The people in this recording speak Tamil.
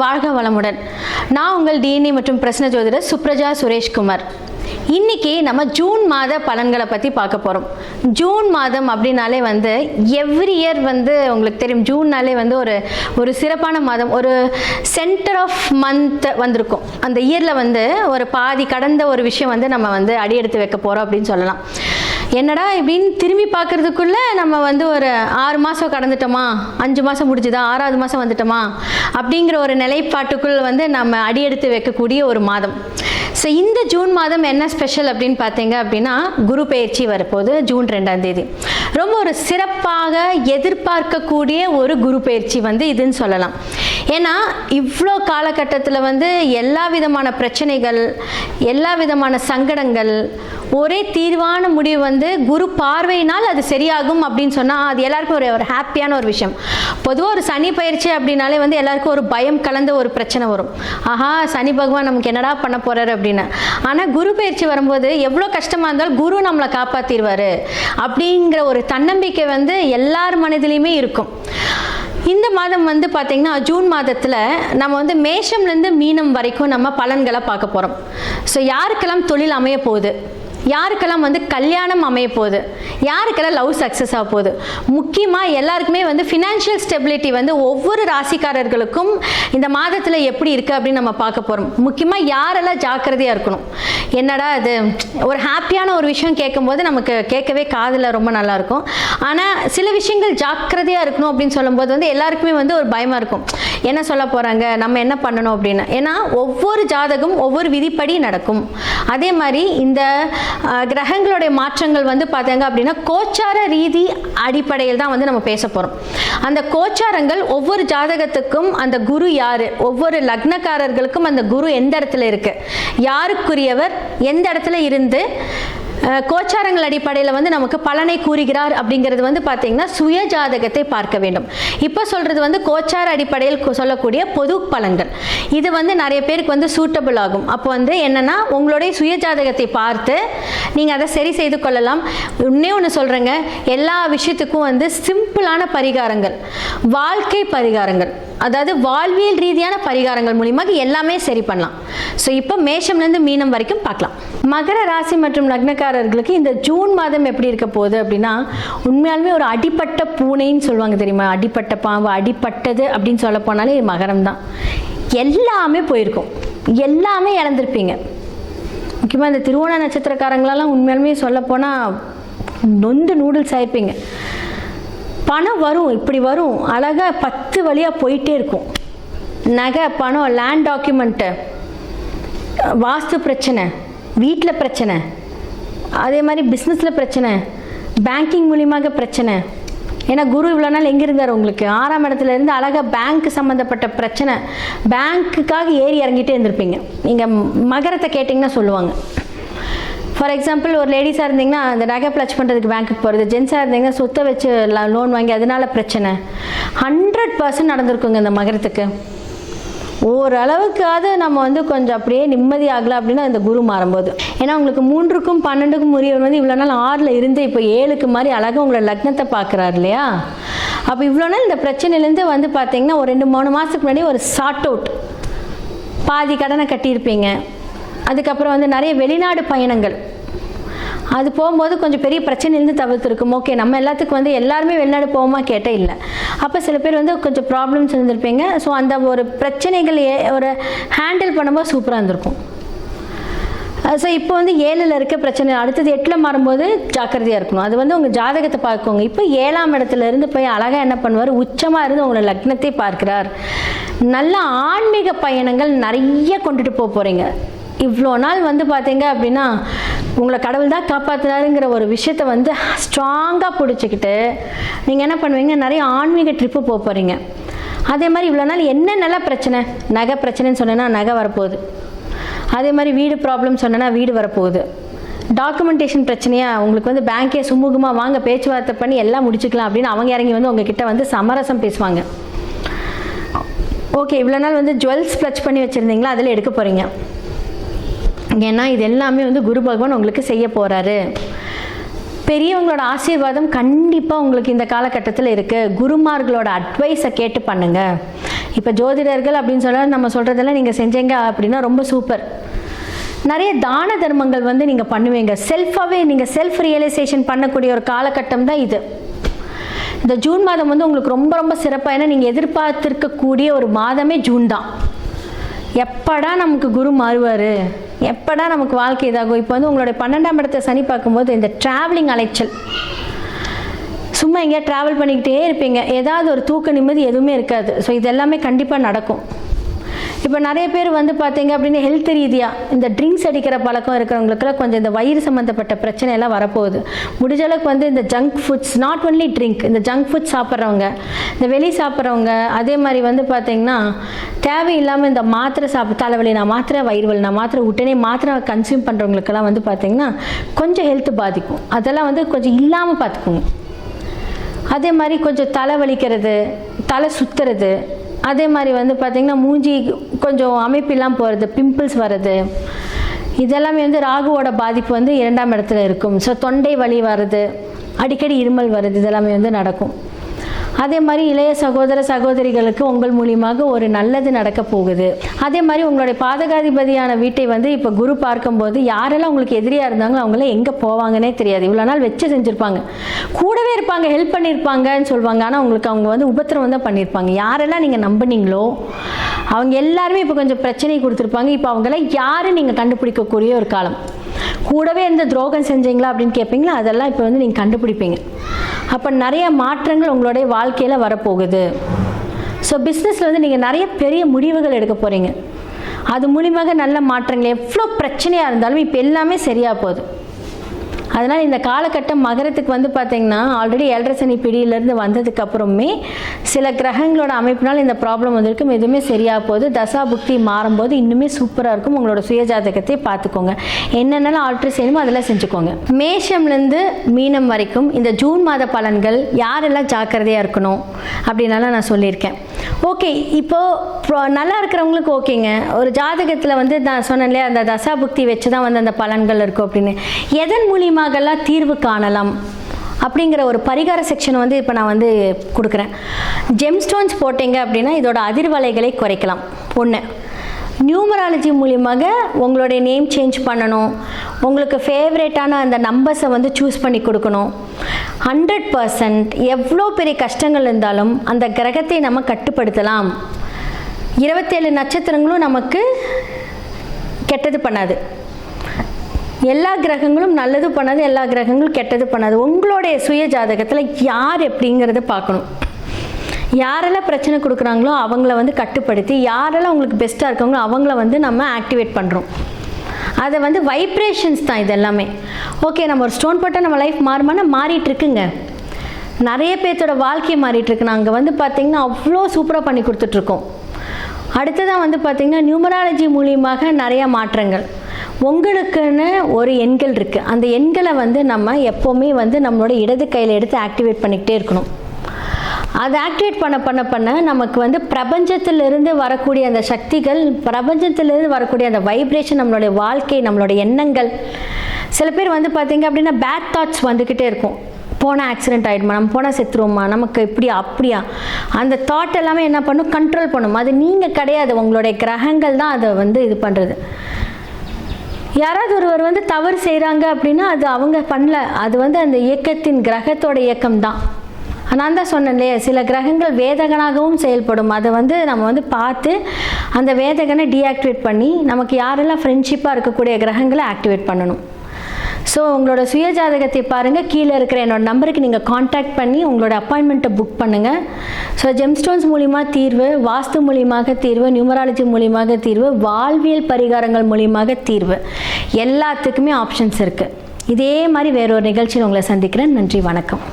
வாழ்க வளமுடன். நான் உங்கள் டிஎன்ஏ மற்றும் பிரசன்ன ஜோதிடர் சுப்ரஜா சுரேஷ்குமார். இன்னைக்கு நம்ம ஜூன் மாத பலன்களை பற்றி பார்க்க போகிறோம். ஜூன் மாதம் அப்படின்னாலே வந்து எவ்ரி இயர் வந்து உங்களுக்கு தெரியும், ஜூன்னாலே வந்து ஒரு சிறப்பான மாதம், ஒரு சென்டர் ஆஃப் மந்த் வந்திருக்கும். அந்த இயரில் வந்து ஒரு பாதி கடந்த ஒரு விஷயம் வந்து நம்ம வந்து அடியெடுத்து வைக்க போகிறோம் அப்படின்னு சொல்லலாம். என்னடா இப்படின்னு திரும்பி பார்க்கறதுக்குள்ளே நம்ம வந்து ஒரு 6 மாதம் கடந்துட்டோமா, 5 மாதம் முடிஞ்சுதா, 6வது மாதம் வந்துட்டோமா அப்படிங்கிற ஒரு நிலைப்பாட்டுக்குள் வந்து நம்ம அடியெடுத்து வைக்கக்கூடிய ஒரு மாதம். ஸோ இந்த ஜூன் மாதம் என்ன ஸ்பெஷல் அப்படின்னு பார்த்தீங்க அப்படின்னா, குரு பெயர்ச்சி வரப்போகுது ஜூன் 2ஆம் தேதி. ரொம்ப ஒரு சிறப்பாக எதிர்பார்க்கக்கூடிய ஒரு குரு பெயர்ச்சி வந்து இதுன்னு சொல்லலாம். ஏன்னா இவ்வளோ காலகட்டத்தில் வந்து எல்லா விதமான பிரச்சனைகள், எல்லா விதமான சங்கடங்கள், ஒரே தீர்வான முடிவு வந்து குரு பார்வையினால் அது சரியாகும் அப்படின்னு சொன்னால் அது எல்லாருக்கும் ஒரு ஹாப்பியான ஒரு விஷயம். பொதுவாக ஒரு சனி பயிற்சி அப்படின்னாலே வந்து எல்லாருக்கும் ஒரு பயம் கலந்த ஒரு பிரச்சனை வரும். ஆஹா, சனி பகவான் நமக்கு என்னடா பண்ண போறாரு அப்படின்னு. ஆனால் குரு பயிற்சி வரும்போது எவ்வளோ கஷ்டமாக இருந்தாலும் குரு நம்மளை காப்பாற்றிடுவார் அப்படிங்கிற ஒரு தன்னம்பிக்கை வந்து எல்லார் மனதிலையுமே இருக்கும். இந்த மாதம் வந்து பார்த்திங்கன்னா ஜூன் மாதத்தில் நம்ம வந்து மேஷம்லேருந்து மீனம் வரைக்கும் நம்ம பலன்களை பார்க்க போகிறோம். ஸோ யாருக்கெல்லாம் தொழில் அமைய போகுது, யாருக்கெல்லாம் வந்து கல்யாணம் அமைய போகுது, யாருக்கெல்லாம் லவ் சக்ஸஸ் ஆக போகுது, முக்கியமாக எல்லாருக்குமே வந்து ஃபினான்ஷியல் ஸ்டெபிலிட்டி வந்து ஒவ்வொரு ராசிக்காரர்களுக்கும் இந்த மாதத்தில் எப்படி இருக்குது அப்படின்னு நம்ம பார்க்க போகிறோம். முக்கியமாக யாரெல்லாம் ஜாக்கிரதையாக இருக்கணும். என்னடா அது ஒரு ஹாப்பியான ஒரு விஷயம் கேட்கும்போது நமக்கு கேட்கவே காதில் ரொம்ப நல்லாயிருக்கும். ஆனால் சில விஷயங்கள் ஜாக்கிரதையாக இருக்கணும் அப்படின்னு சொல்லும்போது வந்து எல்லாருக்குமே வந்து ஒரு பயமாக இருக்கும். என்ன சொல்ல போகிறாங்க, நம்ம என்ன பண்ணணும் அப்படின்னு. ஏன்னா ஒவ்வொரு ஜாதகம் ஒவ்வொரு விதிப்படி நடக்கும். அதே மாதிரி இந்த கிரகங்களுடைய மாற்றங்கள் வந்து பார்த்தாங்க அப்படின்னா கோச்சார ரீதி அடிப்படையில் தான் வந்து நம்ம பேச போகிறோம். அந்த கோச்சாரங்கள் ஒவ்வொரு ஜாதகத்துக்கும் அந்த குரு யாரு, ஒவ்வொரு லக்னக்காரர்களுக்கும் அந்த குரு எந்த இடத்துல இருக்கு, யாருக்குரியவர் எந்த இடத்துல இருந்து கோச்சாரங்கள் அடிப்படையில் வந்து நமக்கு பலனை கூறுகிறார் அப்படிங்கிறது வந்து பார்த்தீங்கன்னா சுய ஜாதகத்தை பார்க்க வேண்டும். இப்போ சொல்கிறது வந்து கோச்சார அடிப்படையில் சொல்லக்கூடிய பொது பலன்கள். இது வந்து நிறைய பேருக்கு வந்து சூட்டபிள் ஆகும். அப்போ வந்து என்னென்னா உங்களுடைய சுய ஜாதகத்தை பார்த்து நீங்கள் அதை சரி செய்து கொள்ளலாம். இன்னே ஒன்று சொல்கிறேங்க, எல்லா விஷயத்துக்கும் வந்து சிம்பிளான பரிகாரங்கள், வாழ்க்கை பரிகாரங்கள், அதாவது வாழ்வியல் ரீதியான பரிகாரங்கள் மூலியமாக எல்லாமே சரி பண்ணலாம். ஸோ இப்போ மேஷம்லேருந்து மீனம் வரைக்கும் பார்க்கலாம். மகர ராசி மற்றும் லக்னக்காரர்களுக்கு இந்த ஜூன் மாதம் எப்படி இருக்க போகுது அப்படின்னா, உண்மையாலுமே ஒரு அடிப்பட்ட பூனைன்னு சொல்லுவாங்க தெரியுமா, அடிப்பட்ட பாம்பு, அடிப்பட்டது அப்படின்னு சொல்ல போனாலே மகரம் தான். எல்லாமே போயிருக்கும், எல்லாமே இழந்திருப்பீங்க. முக்கியமாக இந்த திருவோண நட்சத்திரக்காரங்களெல்லாம் உண்மையாலுமே சொல்லப்போனால் நொந்து நூடுல்ஸ் ஆயிருப்பீங்க. பணம் வரும், இப்படி வரும், அழகாக 10 வழியாக போயிட்டே இருக்கும். நகை, பணம், லேண்ட் டாக்குமெண்ட்டு, வாஸ்து பிரச்சனை, வீட்டில் பிரச்சனை, அதே மாதிரி பிஸ்னஸில் பிரச்சனை, பேங்கிங் மூலியமாக பிரச்சனை. ஏன்னா குரு இவ்வளோ நாள் எங்கே இருந்தார் உங்களுக்கு, 6ஆம் இடத்துல இருந்து அழகாக பேங்க் சம்மந்தப்பட்ட பிரச்சனை, பேங்க்குக்காக ஏறி இறங்கிட்டே இருந்திருப்பீங்க. நீங்கள் மகரத்தை கேட்டிங்கன்னா சொல்லுவாங்க. ஃபார் எக்ஸாம்பிள் ஒரு லேடிஸாக இருந்தீங்கன்னா அந்த நகை பிளச் பண்ணுறதுக்கு பேங்க்குக்கு போகிறது, ஜென்ஸாக இருந்தீங்கன்னா சொத்தை வச்சு லோன் வாங்கி அதனால பிரச்சனை 100% நடந்திருக்குங்க இந்த மகரத்துக்கு. ஓரளவுக்காவது நம்ம வந்து கொஞ்சம் அப்படியே நிம்மதி ஆகலை அப்படின்னா இந்த குரு மாறும்போது. ஏன்னா உங்களுக்கு 3க்கும் 12க்கும் உரியவர் வந்து இவ்வளோ நாள் 6ல் இருந்து இப்போ 7க்கு மாதிரி அழகாக உங்களை லக்னத்தை பார்க்குறாரு இல்லையா. அப்போ இவ்வளோ நாள் இந்த பிரச்சனையிலேருந்து வந்து பார்த்தீங்கன்னா ஒரு 2-3 மாதத்துக்கு முன்னாடி ஒரு சார்ட் அவுட், பாதி கடனை கட்டியிருப்பீங்க. அதுக்கப்புறம் வந்து நிறைய வெளிநாடு பயணங்கள், அது போகும்போது கொஞ்சம் பெரிய பிரச்சனையிலேருந்து தவிர்த்துருக்கும். ஓகே, நம்ம எல்லாத்துக்கும் வந்து எல்லாருமே வெளிநாடு போவோமா கேட்டே இல்லை. அப்போ சில பேர் வந்து கொஞ்சம் ப்ராப்ளம்ஸ் இருந்திருப்பீங்க. ஸோ அந்த ஒரு பிரச்சனைகள் ஒரு ஹேண்டில் பண்ணும்போது சூப்பராக இருந்திருக்கும். ஸோ இப்போ வந்து 7ல் இருக்க பிரச்சனை அடுத்தது 8ல் மாறும்போது ஜாக்கிரதையாக இருக்கணும். அது வந்து உங்கள் ஜாதகத்தை பார்க்கோங்க. இப்போ 7ஆம் இடத்துல இருந்து போய் அழகாக என்ன பண்ணுவார், உச்சமாக இருந்து உங்களை லக்னத்தை பார்க்கிறார். நல்ல ஆன்மீக பயணங்கள் நிறைய கொண்டுட்டு போக போகிறீங்க. இவ்வளோ நாள் வந்து பார்த்தீங்க அப்படின்னா உங்களை கடவுள் தான் காப்பாற்றுறாருங்கிற ஒரு விஷயத்த வந்து ஸ்ட்ராங்காக பிடிச்சிக்கிட்டு நீங்கள் என்ன பண்ணுவீங்க, நிறைய ஆன்மீக ட்ரிப்பு போக போகிறீங்க. அதே மாதிரி இவ்வளோ நாள் என்னென்னலாம் பிரச்சனை, நகை பிரச்சனைன்னு சொன்னேன்னா நகை வரப்போகுது. அதே மாதிரி வீடு ப்ராப்ளம் சொன்னேன்னா வீடு வரப்போகுது. டாக்குமெண்டேஷன் பிரச்சனையாக உங்களுக்கு வந்து பேங்க்கே சுமூகமாக வாங்க பேச்சுவார்த்தை பண்ணி எல்லாம் முடிச்சுக்கலாம் அப்படின்னு அவங்க இறங்கி வந்து உங்ககிட்ட வந்து சமரசம் பேசுவாங்க. ஓகே, இவ்வளோ நாள் வந்து ஜுவல்ஸ் ப்ளச் பண்ணி வச்சுருந்தீங்களா, அதில் எடுக்க போகிறீங்க. ஏன்னா இது எல்லாமே வந்து குரு பகவான் உங்களுக்கு செய்ய போகிறாரு. பெரியவங்களோட ஆசீர்வாதம் கண்டிப்பாக உங்களுக்கு இந்த காலகட்டத்தில் இருக்குது. குருமார்களோட அட்வைஸை கேட்டு பண்ணுங்கள். இப்போ ஜோதிடர்கள் அப்படின்னு சொல்ல நம்ம சொல்கிறதெல்லாம் நீங்கள் செஞ்சீங்க அப்படின்னா ரொம்ப சூப்பர். நிறைய தான தர்மங்கள் வந்து நீங்கள் பண்ணுவீங்க. செல்ஃபாகவே நீங்கள் செல்ஃப் ரியலைசேஷன் பண்ணக்கூடிய ஒரு காலகட்டம் தான் இது. இந்த ஜூன் மாதம் வந்து உங்களுக்கு ரொம்ப ரொம்ப சிறப்பாக, ஏன்னா நீங்கள் எதிர்பார்த்துருக்கக்கூடிய ஒரு மாதமே ஜூன் தான். எப்படா நமக்கு குரு மாறுவார், எப்படா நமக்கு வாழ்க்கை இதாகும். இப்போ வந்து உங்களுடைய 12ஆம் இடத்தை சனி பார்க்கும்போது இந்த ட்ராவலிங் அலைச்சல், சும்மா எங்கேயா ட்ராவல் பண்ணிக்கிட்டே இருப்பீங்க, ஏதாவது ஒரு தூக்க நிம்மதி எதுவுமே இருக்காது. ஸோ இது எல்லாமே கண்டிப்பாக நடக்கும். இப்போ நிறைய பேர் வந்து பார்த்தீங்க அப்படின்னு ஹெல்த் ரீதியாக இந்த ட்ரிங்க்ஸ் அடிக்கிற பழக்கம் இருக்கிறவங்களுக்குலாம் கொஞ்சம் இந்த வயிறு சம்மந்தப்பட்ட பிரச்சனை எல்லாம் வரப்போகுது. முடிஞ்ச அளவுக்கு வந்து இந்த junk foods, not only drink, இந்த ஜங்க் ஃபுட்ஸ் சாப்பிட்றவங்க, இந்த வெளி சாப்பிட்றவங்க, அதே மாதிரி வந்து பார்த்தீங்கன்னா தேவையில்லாமல் இந்த மாத்திரை தலைவலி நான் மாத்திரை, வயிறு வலி நான் மாத்திரை, உடனே மாத்திரை கன்சியூம் பண்ணுறவங்களுக்கெல்லாம் வந்து பார்த்தீங்கன்னா கொஞ்சம் ஹெல்த் பாதிக்கும். அதெல்லாம் வந்து கொஞ்சம் இல்லாமல் பார்த்துக்கோங்க. அதே மாதிரி கொஞ்சம் தலை வலிக்கிறது, தலை சுற்றுறது, அதே மாதிரி வந்து பார்த்திங்கன்னா மூஞ்சி கொஞ்சம் அமைப்பில்லாம் போகிறது, பிம்பிள்ஸ் வர்றது, இதெல்லாமே வந்து ராகுவோட பாதிப்பு வந்து 2ஆம் இடத்துல இருக்கும். ஸோ தொண்டை வலி வர்றது, அடிக்கடி இருமல் வருது, இதெல்லாமே வந்து நடக்கும். அதே மாதிரி இளைய சகோதர சகோதரிகளுக்கு உங்கள் மூலியமாக ஒரு நல்லது நடக்க போகுது. அதே மாதிரி உங்களுடைய பாதகாதிபதியான வீட்டை வந்து இப்போ குரு பார்க்கும்போது யாரெல்லாம் உங்களுக்கு எதிரியாக இருந்தாங்களோ அவங்களாம் எங்கே போவாங்கன்னே தெரியாது. இவ்வளோ நாள் வச்சு செஞ்சுருப்பாங்க, கூடவே இருப்பாங்க, ஹெல்ப் பண்ணியிருப்பாங்கன்னு சொல்லுவாங்க. ஆனால் உங்களுக்கு அவங்க வந்து உபத்திரவம் தான் பண்ணியிருப்பாங்க. யாரெல்லாம் நீங்கள் நம்பினீங்களோ அவங்க எல்லாருமே இப்போ கொஞ்சம் பிரச்சனை கொடுத்துருப்பாங்க. இப்போ அவங்களாம் யாரும் நீங்கள் கண்டுபிடிக்கக்கூடிய ஒரு காலம். கூடவே எந்த துரோகம் செஞ்சீங்களா அப்படின்னு கேட்பீங்களா, அதெல்லாம் இப்போ வந்து நீங்கள் கண்டுபிடிப்பீங்க. அப்போ நிறைய மாற்றங்கள் உங்களுடைய வாழ்க்கையில் வரப்போகுது. ஸோ பிஸ்னஸில் வந்து நீங்கள் நிறைய பெரிய முடிவுகள் எடுக்க போகிறீங்க. அது மூலியமாக நல்ல மாற்றங்கள், எவ்வளோ பிரச்சனையாக இருந்தாலும் இப்போ எல்லாமே சரியாக போகுது. அதனால் இந்த காலகட்டம் மகரத்துக்கு வந்து பார்த்திங்கன்னா ஆல்ரெடி 7.5 சனி பிடியிலேருந்து வந்ததுக்கு அப்புறமே சில கிரகங்களோட அமைப்பினால் இந்த ப்ராப்ளம் வந்திருக்கும். எதுவுமே சரியாக போகுது. தசா புக்தி மாறும்போது இன்னுமே சூப்பராக இருக்கும். உங்களோட சுயஜாதகத்தை பார்த்துக்கோங்க, என்னென்னலாம் ஆல்ட்ரு செய்யணுமோ அதெல்லாம் செஞ்சுக்கோங்க. மேஷம்லேருந்து மீனம் வரைக்கும் இந்த ஜூன் மாத பலன்கள் யாரெல்லாம் ஜாக்கிரதையாக இருக்கணும் அப்படின்னால நான் சொல்லியிருக்கேன். ஓகே, இப்போது நல்லா இருக்கிறவங்களுக்கு ஓகேங்க. ஒரு ஜாதகத்தில் வந்து நான் சொன்னேன் இல்லையா, அந்த தசா புக்தி வச்சு தான் வந்து அந்த பலன்கள் இருக்கும் அப்படின்னு. எதன் மூலியமாகலாம் தீர்வு காணலாம் அப்படிங்கிற ஒரு பரிகார செக்ஷன் வந்து இப்போ நான் வந்து கொடுக்குறேன். ஜெம்ஸ்டோன்ஸ் போட்டிங்க அப்படின்னா இதோட அதிர்வலைகளை குறைக்கலாம். ஒன்று, நியூமராலஜி மூலியமாக உங்களுடைய நேம் சேஞ்ச் பண்ணணும், உங்களுக்கு ஃபேவரேட்டான அந்த நம்பர்ஸை வந்து சூஸ் பண்ணி கொடுக்கணும். 100% எவ்வளோ பெரிய கஷ்டங்கள் இருந்தாலும் அந்த கிரகத்தை நம்ம கட்டுப்படுத்தலாம். 27 நட்சத்திரங்களும் நமக்கு கெட்டது பண்ணாது, எல்லா கிரகங்களும் நல்லது பண்ணாது, எல்லா கிரகங்களும் கெட்டது பண்ணாது. உங்களுடைய சுய ஜாதகத்தில் யார் எப்படிங்கிறத பார்க்கணும். யாரெல்லாம் பிரச்சனை கொடுக்குறாங்களோ அவங்கள வந்து கட்டுப்படுத்தி, யாரெல்லாம் உங்களுக்கு பெஸ்ட்டாக இருக்காங்களோ அவங்கள வந்து நம்ம ஆக்டிவேட் பண்ணுறோம். அதை வந்து வைப்ரேஷன்ஸ் தான் இது எல்லாமே. ஓகே, நம்ம ஒரு ஸ்டோன் போட்டால் நம்ம லைஃப் மாறுமானா மாறிட்டுருக்குங்க. நிறைய பேர்த்தோட வாழ்க்கையை மாறிட்டுருக்கு. நாங்கள் வந்து பார்த்திங்கன்னா அவ்வளோ சூப்பராக பண்ணி கொடுத்துட்ருக்கோம். அடுத்ததான் வந்து பார்த்திங்கன்னா நியூமராலஜி மூலியமாக நிறையா மாற்றங்கள். உங்களுக்குன்னு ஒரு எண்கள் இருக்குது, அந்த எண்களை வந்து நம்ம எப்போவுமே வந்து நம்மளோட இடது கையில் எடுத்து ஆக்டிவேட் பண்ணிக்கிட்டே இருக்கணும். அதை ஆக்டிவேட் பண்ண நமக்கு வந்து பிரபஞ்சத்திலிருந்து வரக்கூடிய அந்த சக்திகள், பிரபஞ்சத்திலிருந்து வரக்கூடிய அந்த வைப்ரேஷன், நம்மளுடைய வாழ்க்கை, நம்மளுடைய எண்ணங்கள். சில பேர் வந்து பார்த்திங்க அப்படின்னா பேட் தாட்ஸ் வந்துக்கிட்டே இருக்கும். போனால் ஆக்சிடென்ட் ஆகிடுமா, நம்ம போனால் செத்துருவோமா, நமக்கு இப்படியா அப்படியா, அந்த தாட் எல்லாமே என்ன பண்ணும், கண்ட்ரோல் பண்ணும். அது நீங்கள் கிடையாது, உங்களுடைய கிரகங்கள் தான் அதை வந்து இது பண்ணுறது. யாராவது ஒருவர் வந்து தவறு செய்கிறாங்க அப்படின்னா அது அவங்க பண்ணல, அது வந்து அந்த இயக்கத்தின் கிரகத்தோட இயக்கம் தான். நான் தான் சொன்னேன் இல்லையா, சில கிரகங்கள் வேதகனாகவும் செயல்படும். அதை வந்து நம்ம வந்து பார்த்து அந்த வேதகனை டீஆக்டிவேட் பண்ணி நமக்கு யாரெல்லாம் ஃப்ரெண்ட்ஷிப்பாக இருக்கக்கூடிய கிரகங்களை ஆக்டிவேட் பண்ணணும். ஸோ உங்களோட சுயஜாதகத்தை பாருங்கள், கீழே இருக்கிற என்னோட நம்பருக்கு நீங்கள் காண்டாக்ட் பண்ணி உங்களோட அப்பாயின்மெண்ட்டை புக் பண்ணுங்கள். ஸோ ஜெம்ஸ்டோன்ஸ் மூலிமா தீர்வு, வாஸ்து மூலியமாக தீர்வு, நியூமராலஜி மூலியமாக தீர்வு, வாழ்வியல் பரிகாரங்கள் மூலியமாக தீர்வு, எல்லாத்துக்குமே ஆப்ஷன்ஸ் இருக்குது. இதே மாதிரி வேறொரு நிகழ்ச்சியில் உங்களை சந்திக்கிறேன். நன்றி, வணக்கம்.